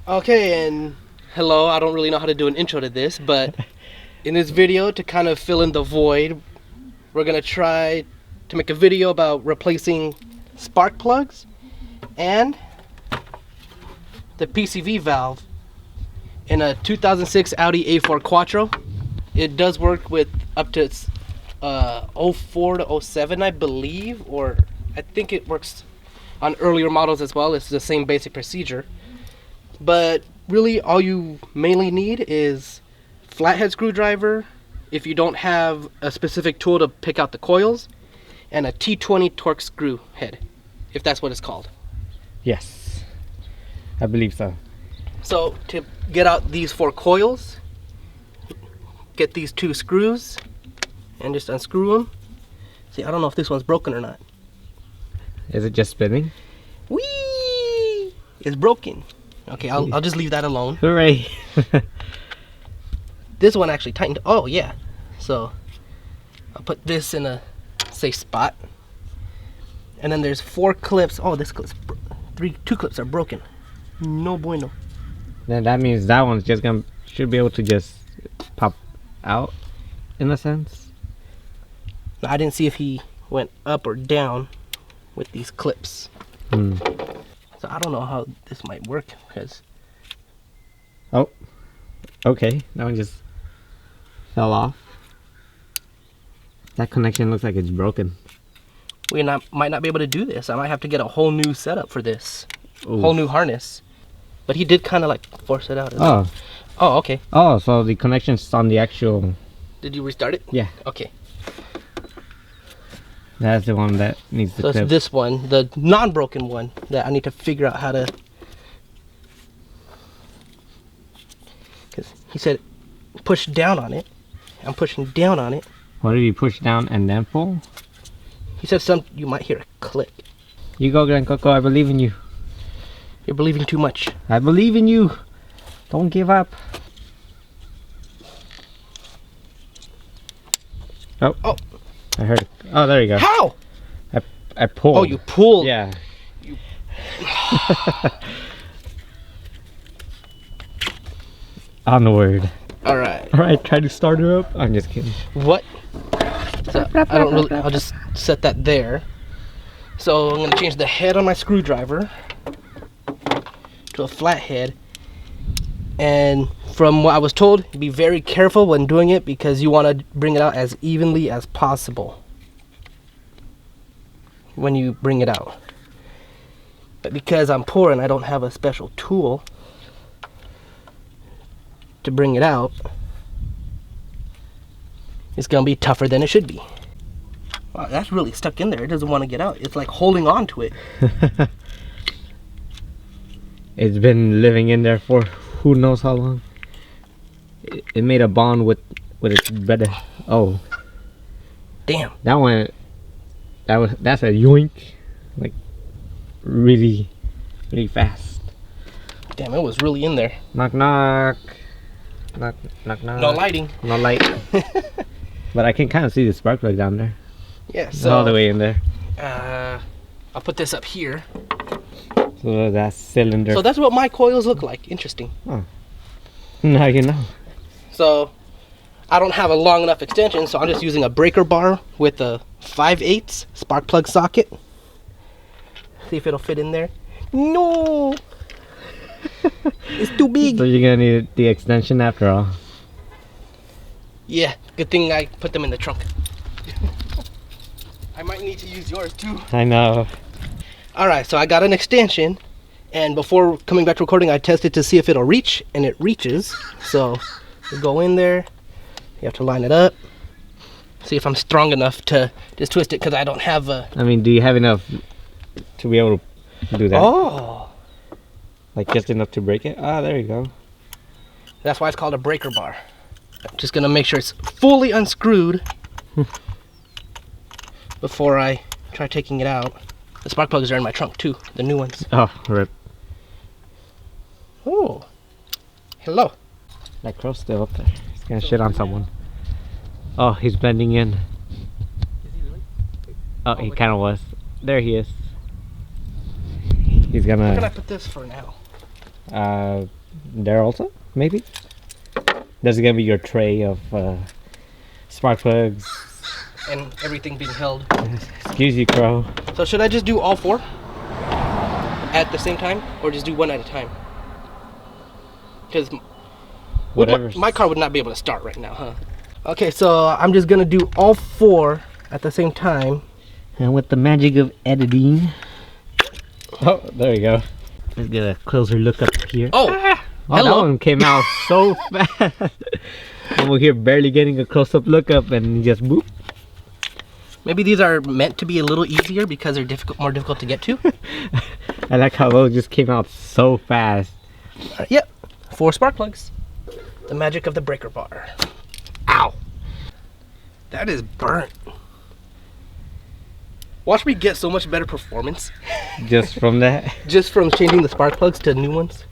Okay, and hello, I don't really know how to do an intro to this, but in this video, to kind of fill in the void, we're gonna try to make a video about replacing spark plugs and the PCV valve in a 2006 Audi A4 Quattro. It does work with up to 04 to 07, I believe, or I think it works on earlier models as well. It's the same basic procedure. But really all you mainly need is flathead screwdriver if you don't have a specific tool to pick out the coils, and a T20 Torx screw head, if that's what it's called. Yes, I believe so. So to get out these 4 coils, get these 2 screws and just unscrew them. See, I don't know if this one's broken or not. Is it just spinning? Whee! It's broken. Okay, I'll just leave that alone. Hooray! This one actually tightened. Oh yeah. So I'll put this in a safe spot. And then there's 4 clips. Oh, this clip's 2 clips are broken. No bueno. Then that means that one's just should be able to just pop out, in a sense. I didn't see if he went up or down with these clips. So I don't know how this might work because. Oh, okay. That one just fell off. That connection looks like it's broken. We might not be able to do this. I might have to get a whole new setup for this. Ooh. Whole new harness. But he did kind of like force it out. Oh. Oh, okay. Oh, so the connection's on the actual. Did you restart it? Yeah. Okay. That's the one that needs the So clip. it's this one, the non-broken one, that I need to figure out how to. Because he said push down on it. I'm pushing down on it. What did you push down and then pull? He said you might hear a click. You go, Gran Coco. I believe in you. You're believing too much. I believe in you. Don't give up. Oh. Oh. I heard it. Oh, there you go. How? I pulled. Oh, you pulled. Yeah. You... Onward. All right. All right, try to start her up. I'm just kidding. What? So I don't really. I'll just set that there. So I'm gonna change the head on my screwdriver to a flat head. And from what I was told, be very careful when doing it because you want to bring it out as evenly as possible when you bring it out. But because I'm poor and I don't have a special tool to bring it out, it's gonna be tougher than it should be. Wow, that's really stuck in there. It doesn't want to get out. It's like holding on to it. It's been living in there for who knows how long. It made a bond with its brother. Oh, Damn. that one. That's a yoink, like really fast. Damn, it was really in there. Knock knock. Knock knock knock. No lighting. No light. But I can kind of see the spark plug down there. Yeah, It's so all the way in there. I'll put this up here. So that's cylinder. So that's what my coils look like. Interesting. Oh. Now you know. So I don't have a long enough extension, so I'm just using a breaker bar with a 5/8 spark plug socket. See if it'll fit in there. No, it's too big. So you're gonna need the extension after all. Yeah, good thing I put them in the trunk. I might need to use yours too. I know. Alright, so I got an extension, and before coming back to recording I tested to see if it'll reach, and it reaches. So you go in there, you have to line it up, see if I'm strong enough to just twist it because I don't have a... I mean, do you have enough to be able to do that? Oh! Like just enough to break it? Ah, there you go. That's why it's called a breaker bar. I'm just gonna make sure it's fully unscrewed before I try taking it out. The spark plugs are in my trunk too, the new ones. Oh, rip. Oh, hello. That crow's still up there. He's gonna shit on someone. Oh, he's blending in. Oh, he kind of was. There he is. He's Where can I gonna... put this for now? There also, maybe. This is gonna be your tray of spark plugs. And everything being held. Excuse you, Crow. So should I just do all 4 at the same time, or just do one at a time? Because Whatever. my car would not be able to start right now, huh? Okay, so I'm just gonna do all 4 at the same time. And with the magic of editing. Oh, there we go. Let's get a closer look up here. Oh, Oh, that one came out so fast. And we're here barely getting a close-up look up and just boop. Maybe these are meant to be a little easier because they're more difficult to get to. I like how those just came out so fast. Yep, 4 spark plugs. The magic of the breaker bar. Ow! That is burnt. Watch me get so much better performance. Just from that. Just from changing the spark plugs to new ones.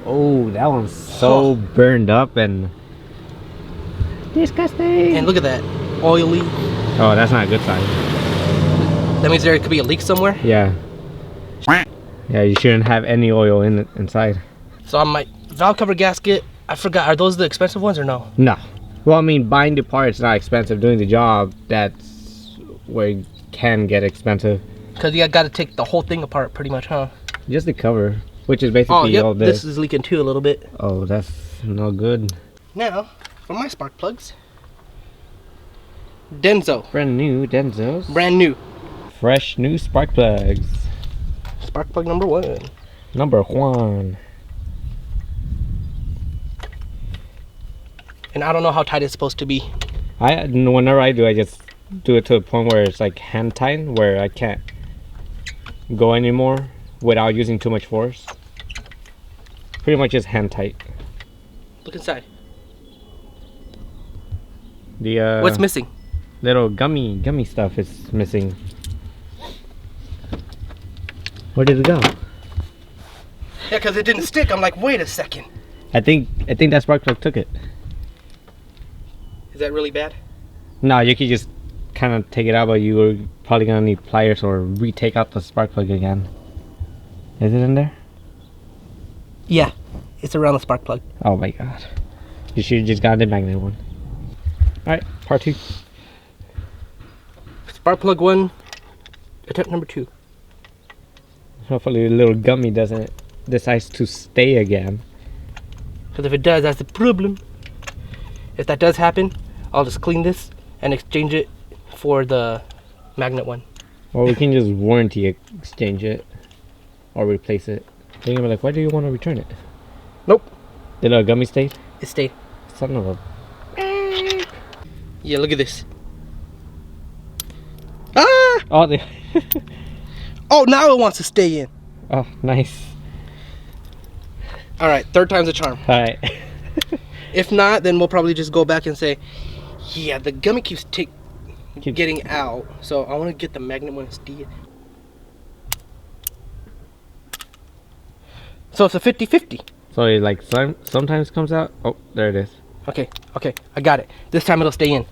Oh, that one's so burned up and disgusting. And look at that, oily. Oh, that's not a good sign. That means there could be a leak somewhere. Yeah. Yeah, you shouldn't have any oil in it inside. So on my valve cover gasket, I forgot, are those the expensive ones or no? No. Well, I mean, buying the parts not expensive. Doing the job, that's where it can get expensive. Because you got to take the whole thing apart pretty much, huh? Just the cover, which is basically Oh, yep, all this is leaking too a little bit. Oh, that's no good. Now, for my spark plugs. Denso. Brand new Denzos. Brand new. Fresh new spark plugs. Spark plug number 1. Number 1. And I don't know how tight it's supposed to be. Whenever I do, I just do it to a point where it's like hand tight, where I can't go anymore without using too much force. Pretty much just hand tight. Look inside. The What's missing? little gummy stuff is missing. Where did it go? Yeah, because it didn't stick. I'm like, wait a second. I think that spark plug took it. Is that really bad? No, you could just kind of take it out, but you were probably gonna need pliers or retake out the spark plug again. Is it in there? Yeah, it's around the spark plug. Oh my god. You should have just gotten the magnet one. Alright, part 2. Spark plug 1, attempt number 2. Hopefully the little gummy doesn't decides to stay again. Because if it does, that's the problem. If that does happen, I'll just clean this and exchange it for the magnet one. Or we can just warranty exchange it or replace it. They're gonna be like, why do you want to return it? Nope. The little gummy stayed? It stayed. Son of a... Yeah, look at this. Ah! Oh, they... Oh, now it wants to stay in. Oh, nice. Alright, 3rd time's a charm. Alright. If not, then we'll probably just go back and say, yeah, the gummy keeps getting out, so I want to get the magnet one instead. So it's a 50-50. So it like sometimes comes out. Oh, there it is. Okay, I got it. This time it'll stay in.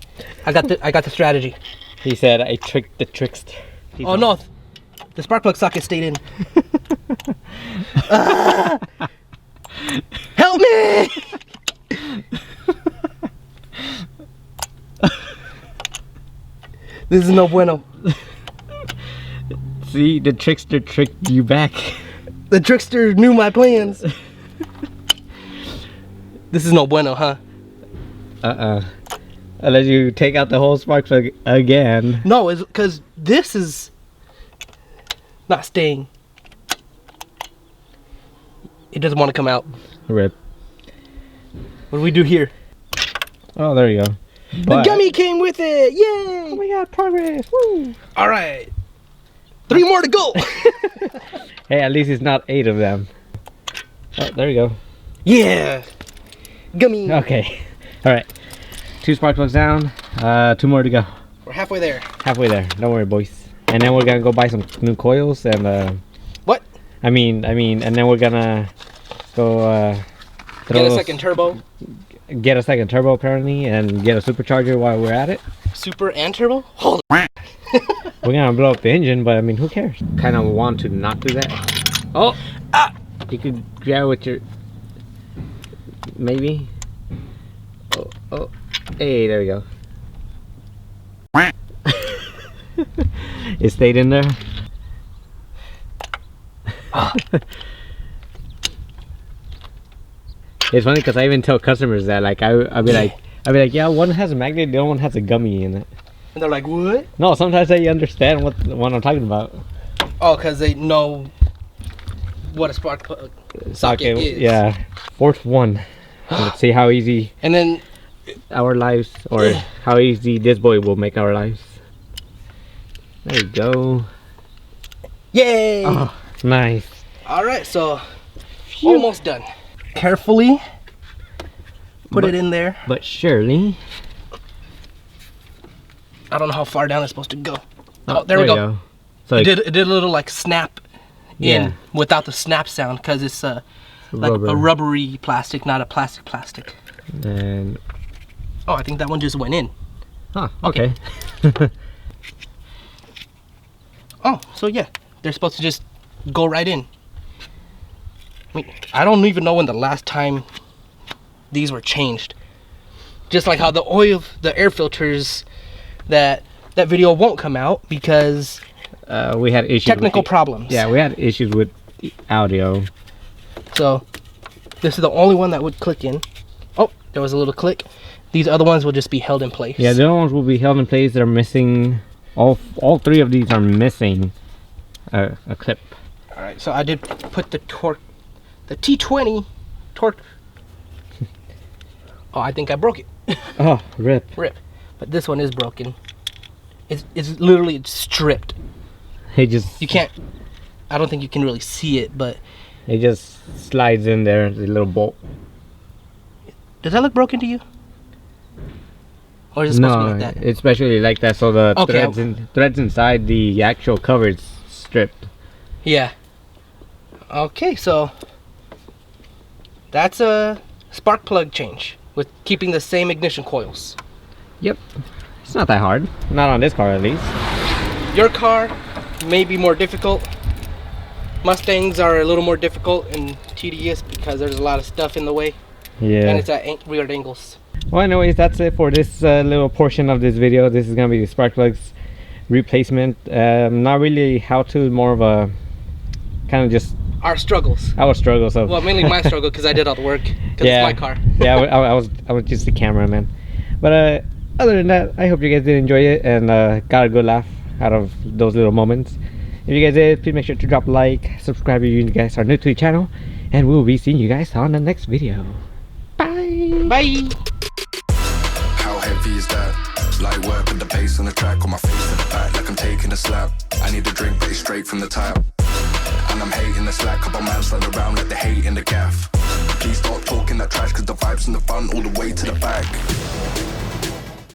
I got the strategy. He said I tricked the trickster. Oh no, the spark plug socket stayed in. Ah! Help me! This is no bueno. See, the trickster tricked you back. The trickster knew my plans. This is no bueno, huh? Unless you take out the whole spark plug again. No, it's because this is not staying. It doesn't want to come out. Rip. What do we do here? Oh, there you go. The gummy came with it! Yay! Oh my god, progress! Woo! Alright. 3 more to go! Hey, at least it's not 8 of them. Oh, there you go. Yeah! Gummy! Okay. Alright. 2 spark plugs down. 2 more to go. We're halfway there. Halfway there. Don't worry, boys. And then we're gonna go buy some new coils and What? I mean, and then we're gonna go Get a second turbo. Get a second turbo apparently, and get a supercharger while we're at it. Super and turbo? Holy We're gonna blow up the engine, but I mean, who cares? Kind of want to not do that. Oh! You could grab with your... Maybe? Oh. Hey, there we go. It stayed in there? It's funny because I even tell customers that, like, I'll be like, yeah, one has a magnet, the other one has a gummy in it. And they're like, what? No, sometimes they understand what I'm talking about. Oh, because they know what a spark plug socket is. Yeah. Fourth one. Let's see how easy And then our lives, or how easy this boy will make our lives. There you go. yay! Oh, nice. Alright, so almost done. Carefully put it in there. But surely. I don't know how far down it's supposed to go. Oh, there we go. So it did a little like snap in without the snap sound because it's like a rubbery plastic, not a plastic. And oh, I think that one just went in. huh, okay. Oh, so yeah, they're supposed to just go right in. I mean, I don't even know when the last time these were changed. Just like how the air filters, that video won't come out because we had issues. Technical problems. Yeah, we had issues with audio. So this is the only one that would click in. Oh, there was a little click. These other ones will just be held in place. Yeah, the other ones will be held in place. They're missing. All three of these are missing a clip. All right, so I did put the T20 torque. Oh, I think I broke it. Oh, rip. But this one is broken. It's literally stripped. It just... You can't... I don't think you can really see it, but... It just slides in there, the little bolt. Does that look broken to you? Or is it supposed to be like that? It's especially like that, so the threads inside the actual cover is stripped. Yeah. Okay, so... That's a spark plug change with keeping the same ignition coils. Yep. It's not that hard. Not on this car, at least. Your car may be more difficult. Mustangs are a little more difficult and tedious because there's a lot of stuff in the way. Yeah. And it's at weird angles. Well, anyways, that's it for this little portion of this video. This is going to be the spark plugs replacement. Not really how to, more of a kind of just... Our struggles. Our struggles of... Well, mainly my struggle because I did all the work. Because it's my car. Yeah, I was just the cameraman. But other than that, I hope you guys did enjoy it and got a good laugh out of those little moments. If you guys did, please make sure to drop a like, subscribe if you guys are new to the channel, and we'll be seeing you guys on the next video. Bye! Bye! How heavy is that? Light work with the bass on the track, on my face to the back like I'm taking a slap. I need a drink, but it's straight from the tap. And I'm hating the slack, couple man slide around like the hate in the gaff. Please stop talking that trash, cause the vibes in the front all the way to the back.